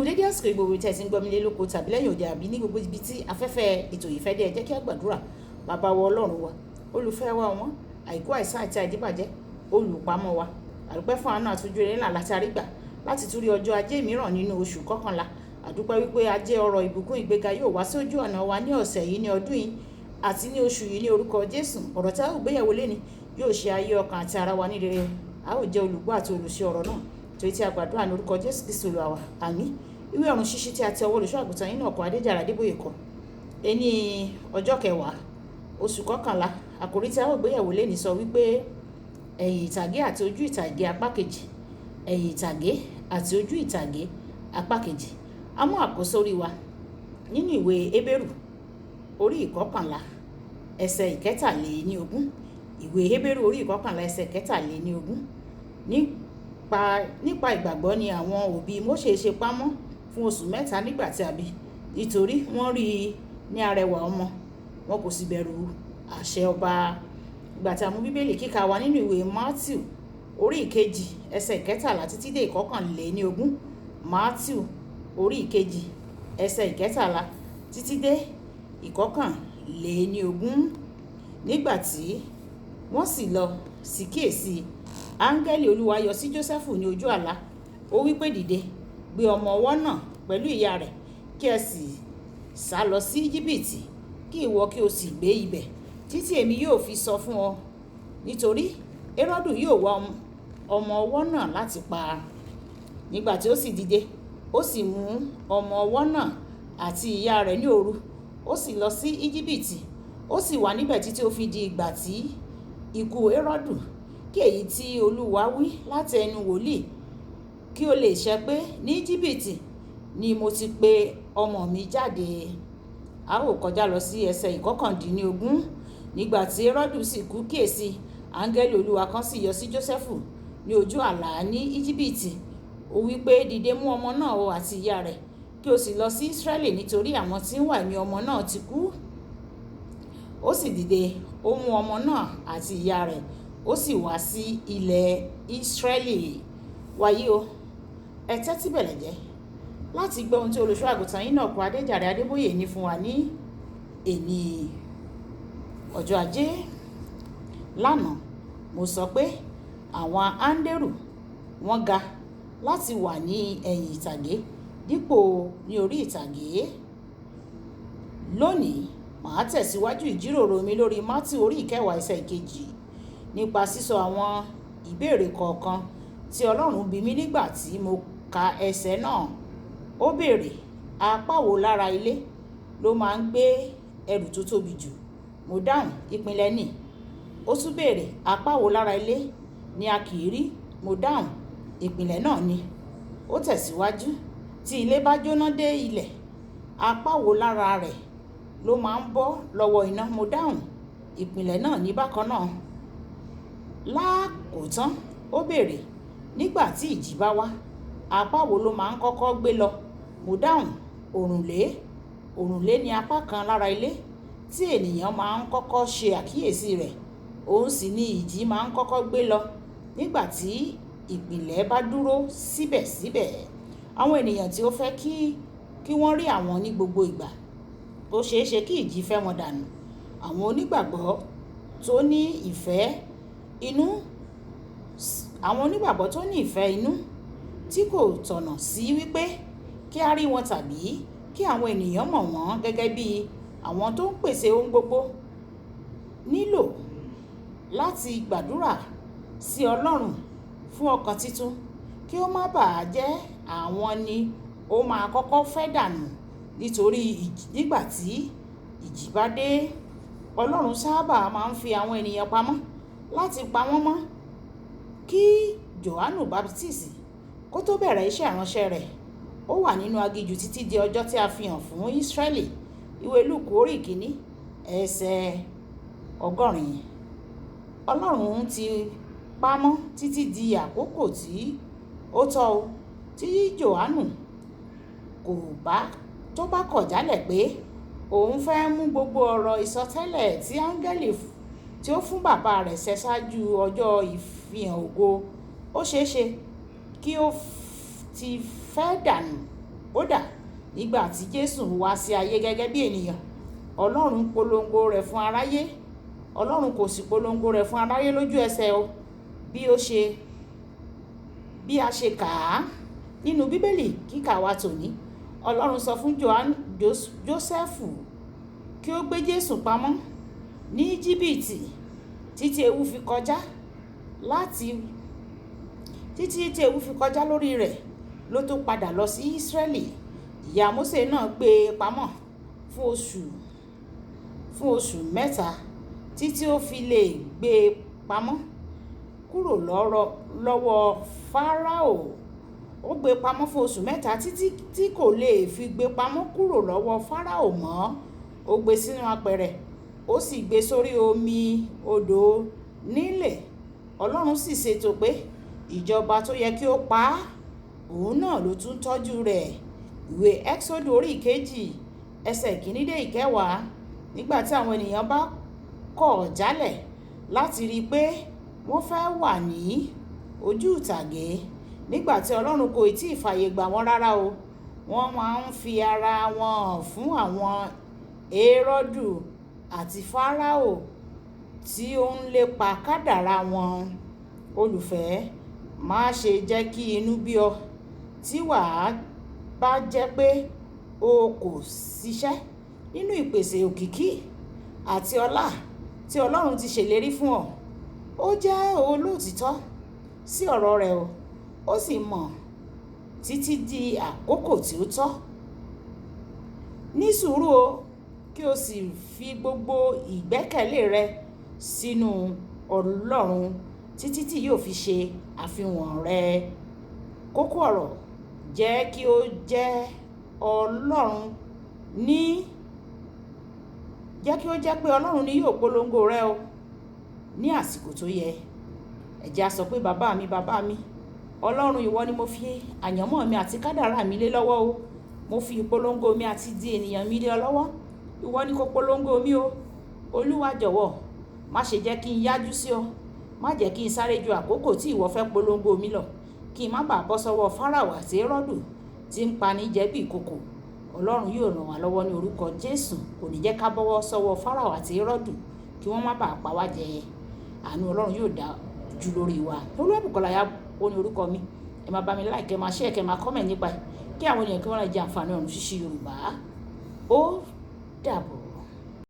dédé àsìkò gbogbo tí ẹ ti ń gbọ́ mi lé lóko tàbí lẹ́yìn òde àbí ní gbogbo ibi tí afẹ́fẹ́ ètò yìí fẹ́ dé, ẹ jẹ́ kí a gbàdúrà. Bàbá wa Ọlọ́run wa, olùfẹ́ wa wọn, àìkú àìsàn àti àìdíbàjẹ́, olùpamọ́ wa, àdúpẹ́ fún àánú àtúnjú eré ńlá láti àrígbà láti tún rí ọjọ́ ajé mìíràn nínú oṣù kọkànlá. Àdúpẹ́ wípé ajé ọrọ̀ ìbùkún ìgbéga yóò wá sí ojú ọ̀nà wa ní ọ̀sẹ̀ yìí, ní ọdún yìí àti ní oṣù yìí ní orúkọ Jésù. Ọ̀rọ̀ tí a ó gbéyẹ̀wò léni yóò ṣe ayé ọkàn àti ara wa ní rere. A ó jẹ́ olùgbọ́ àti olùṣe ọ̀rọ̀ náà torí tí a gbàdúrà ní orúkọ Jésù Kristi Olúwa wa. Àmín. Ìwé ọ̀run ṣíṣí tí a ti ọwọ́ olùṣọ́ àgùntàn yín náà kọ Adéjàre Adébóyè kọ. Ẹni ọjọ́ kẹwàá oṣù kọkànlá. Àkòrí tí a ó gbéyẹ̀wò léni sọ wípé ẹ̀yìn ìtàgé àti ojú ìtàgé apá kejì. Ẹ̀yìn ìtàgé àti ojú ìtàgé apá kejì. A mú àkósórí wa nínú ìwé Hébérù orí ìkọkànlá ẹsẹ̀ ìkẹtàléníogún. Ìwé Hébérù orí ìkọkànlá ẹsẹ̀ ìkẹtàléníogún. Nípa ìgbàgbọ́ ni àwọn òbí Mósè ṣe pamọ́ fún oṣù mẹ́ta nígbà tí a bí, nítorí wọ́n rí i ní arẹwà ọmọ, wọn kò sì bẹ̀rù àṣẹ ọba. Ìgbà tí a mú bíbélì kíkà wa nínú ìwé Mátíù orí ìkejì ẹsẹ̀ ìkẹtàlá títí dé ìkọkànléníogún. Mátíù orí ìkejì ẹsẹ̀ ìkẹtàlá títí dé ìkọkànléníogún. Nígbà tí wọ́n sì lọ sí kíyèsí, áńgẹ́lì Olúwa yọ sí Jósẹ́fù ní ojú àlá. Ó wí pé, dìde, gbé ọmọ ọwọ́ náà pẹ̀lú ìyá rẹ̀, kí ẹ sì sá lọ sí Íjíbítì, kí ìwọ kí o sì gbé ibẹ̀ títí èmi yóò fi sọ fún ọ, nítorí Héródù yóò wá ọmọ ọwọ́ náà láti pa. Nígbà tí ó sì dìde, ó sì mú ọmọ ọwọ́ náà àti ìyá rẹ̀ ní òru, ó sì lọ sí Íjíbítì. Ó sì wà níbẹ̀ títí ó fi di ìgbà tí ikú Héródù, kí èyí tí Olúwa wí láti ẹnu wòlíì kí ó lè ṣẹ pé, ní Íjíbítì ni mo ti pe ọmọ mi jáde. A ó kọjá lọ sí ẹsẹ̀ ìkọkàndínlógún. Nígbà tí Héródù sì kú, kíyèsí, áńgẹ́lì Olúwa kan sì yọ sí Jósẹ́fù ní ojú àlá ní Íjíbítì. Ó wí pé, dìde, mú ọmọ náà o àti ìyá rẹ̀, kí o sì lọ sí Ísírẹ́lì, nítorí àwọn tí ń wá ẹ̀mí ọmọ náà ti kú. Ó sì dìde, ó mú ọmọ náà àti ìyá rẹ̀, ó sì wá sí ilẹ̀ Ísírẹ́lì. Wàyí o, ẹ tẹ́tí bẹ̀lẹ̀ jẹ́ láti gbọ́ ohun tí olùṣọ́ àgùntàn yín náà kọ Adéjàre Adébóyè ní fún wa ní èní ọjọ́ ajé. Lánàá mo sọ pé àwọn áńdérù wọ́n ga láti wà ní ẹ̀yìn ìtàgé dípò ní orí ìtàgé. Lónìí màá tẹ̀síwájú ìjíròrò mi lórí Mátíù orí ìkẹwàá ẹsẹ̀ ìkejì nípa sísọ àwọn ìbéèrè kọ̀ọ̀kan tí Ọlọ́run bi mí nígbà tí mo ka ẹsẹ̀ náà. Ó béèrè, apá wo lára ilé ló máa ń gbé ẹrù tó tóbi jù? Mo dáhùn, ìpìlẹ̀ ni. Ó tún béèrè, apá wo lára ilé ni a kì í rí? Mo dáhùn, ìpìlẹ̀ náà ni. Ó tẹ̀síwájú, tí ilé bá jóná dé ilẹ̀, apá wo lára rẹ̀ ló máa ń bọ́ lọ́wọ́ iná? Mo dáhùn, ìpìlẹ̀ náà ní bákan náà. Lákòótán, ó béèrè, nígbà tí ìjì bá wá, apá wo ló máa ń kọ́kọ́ gbé lọ? Mo dáhùn, òrùlé. Òrùlé ni apá kan lára ilé tí ènìyàn máa ń kọ́kọ́ ṣe àkíyèsí rẹ̀. Òun sì ni ìjì máa ń kọ́kọ́ gbé lọ nígbà tí ìpìlẹ̀ bá dúró síbẹ̀síbẹ̀. Àwọn ènìyàn tí ó fẹ́ kí wọ́n rí àwọn ní gbogbo ìgbà, ó ṣeé ṣe kí ìjì fẹ́ wọn dànù. Àwọn onígbàgbọ́ tó ní ìfẹ́ inú tí kò tọ̀nà sí wípé kí a rí wọn tàbí kí àwọn ènìyàn mọ̀ wọ́n gẹ́gẹ́ bí àwọn tó ń pèsè ohun gbogbo, nílò láti gbàdúrà sí Ọlọ́run fún ọkàn titun kí ó má bàa jẹ́ àwọn ni ó máa kọ́kọ́ fẹ́ dànù. Nítorí nígbà tí ìjì bá dé, Ọlọ́run sábà máa ń fi àwọn ènìyàn pamọ́ láti pa wọ́n mọ́. Kí Jòhánù Báptísì kó tó bẹ̀rẹ̀ iṣẹ́ ìránṣẹ́ rẹ̀, ó wà nínú aginjù títí di ọjọ́ tí a fi hàn fún Ísírẹ́lì. Ìwé Lúùkù orí ìkíní ẹsẹ̀ 80. Ọlọ́run ti pamọ́ títí di àkókò tí ó tọ́ o. Tí Jòhánù tó bá kọ̀ jálẹ̀ pé òun fẹ́ mú gbogbo ọ̀rọ̀ ìsọtẹ́lẹ̀ tí áńgẹ́lì tí ó fún bàbá rẹ̀ ṣẹ ṣáájú ọjọ́ ìfihàn ògo, ó ṣeé ṣe kí ó ti fẹ́ dànù. Ó nígbà tí Jésù wá sí ayé gẹ́gẹ́ bí ènìyàn, Ọlọ́run polongo rẹ̀ fún aráyé. Ọlọ́run kò sì polongo rẹ̀ fún aráyé lójú ẹsẹ̀ o, bí a ṣe kà á nínú Bíbélì kíkà wa tòní. Ọlọ́run sọ fún Jósẹ́fù kí ó gbé Jésù pamọ́ ní Íjíbítì títí ewu fi kọjá lórí rẹ̀ ló tó padà lọ sí Ísírẹ́lì. Ìyá Mósè náà gbé e pamọ́ fún oṣù mẹ́ta títí ó fi lè gbé e pamọ́ kúrò lọ́wọ́ Fáráò. Ó gbé e pamọ́ fún oṣù mẹ́ta títí tí kò lè fi gbé pamọ́ kúrò lọ́wọ́ Fáráò mọ́. Ó gbé sínú apẹ̀rẹ̀, ó sì gbé sórí omi odò Nílè. Ọlọ́run sì ṣètò pé ìjọba tó yẹ kí ó pa á, òun náà ló tún tọ́jú rẹ̀. Ìwé Ẹ́kísódù orí 2 ẹsẹ̀ 1 dé 10. Nígbà tí àwọn ènìyàn bá kọ̀ jálẹ̀ láti rí i pé wọ́n fẹ́ wà ní ojú ìtàgé, nígbà tí Ọlọ́run kò tí ì fàyè gbà wọ́n rárá o, wọ́n máa ń fi ara wọn hàn fún àwọn Héródù àti Fáráò tí ó ń lépa kádàrá wọn. Olùfẹ́, má ṣe jẹ́ kí inú bí ọ tí wàá bá jẹ́ pé o kò ṣiṣẹ́ nínú ìpèsè òkìkí àti ọlá tí Ọlọ́run ti ṣèlérí fún ọ. Ó jẹ́ olóòtítọ́ sí ọ̀rọ̀ rẹ̀ o, ó sì mọ̀ títí di àkókò tí ó tọ́. Ní sùúrù o, kí o sì fi gbogbo ìgbẹ́kẹ̀lé rẹ sínú Ọlọ́run títí tí yóò fi ṣe àfihàn rẹ̀. Kókó ọ̀rọ̀ jẹ́ kí ó jẹ́ pé Ọlọ́run ni yóò polongo rẹ o ní àsìkò tó yẹ. Ẹ jẹ́ á sọ pé bàbá mi, Ọlọ́run, ìwọ ni mo fi àyànmọ́ mi àti kádàrá mi lé lọ́wọ́ o. Mo fi ìpolongo mi àti di ènìyàn mi lé ọ lọ́wọ́. Ìwọ ni kó polongo mi o. Olúwa jọ̀wọ́, má ṣe jẹ́ kí n yájú sí ọ. Má jẹ́ kí n sáré ju àkókò tí ìwọ fẹ́ polongo mi lọ, kí n má bàa bọ́ sọ́wọ́ Fáráò àti Héródù tí ń pani jẹ bí ìkòkò. Ọlọ́run yóò ràn wá lọ́wọ́ ní orúkọ Jésù. Kò ní jẹ́ ká bọ́wọ́ sọ́wọ́ Fáráò àti Héródù kí wọ́n má bàa pa wá jẹ. Àánú Ọlọ́run yóò dájú lórí wa. Olúwabùkọ́lá ó ní orúkọ mi. Ẹ máa bá mi like, ẹ máa share, ẹ máa comment nípa ẹ̀, kí àwọn ènìyàn kí wọ́n lè jẹ àǹfààní ọ̀run ṣíṣí Yorùbá. Ó dàbọ̀.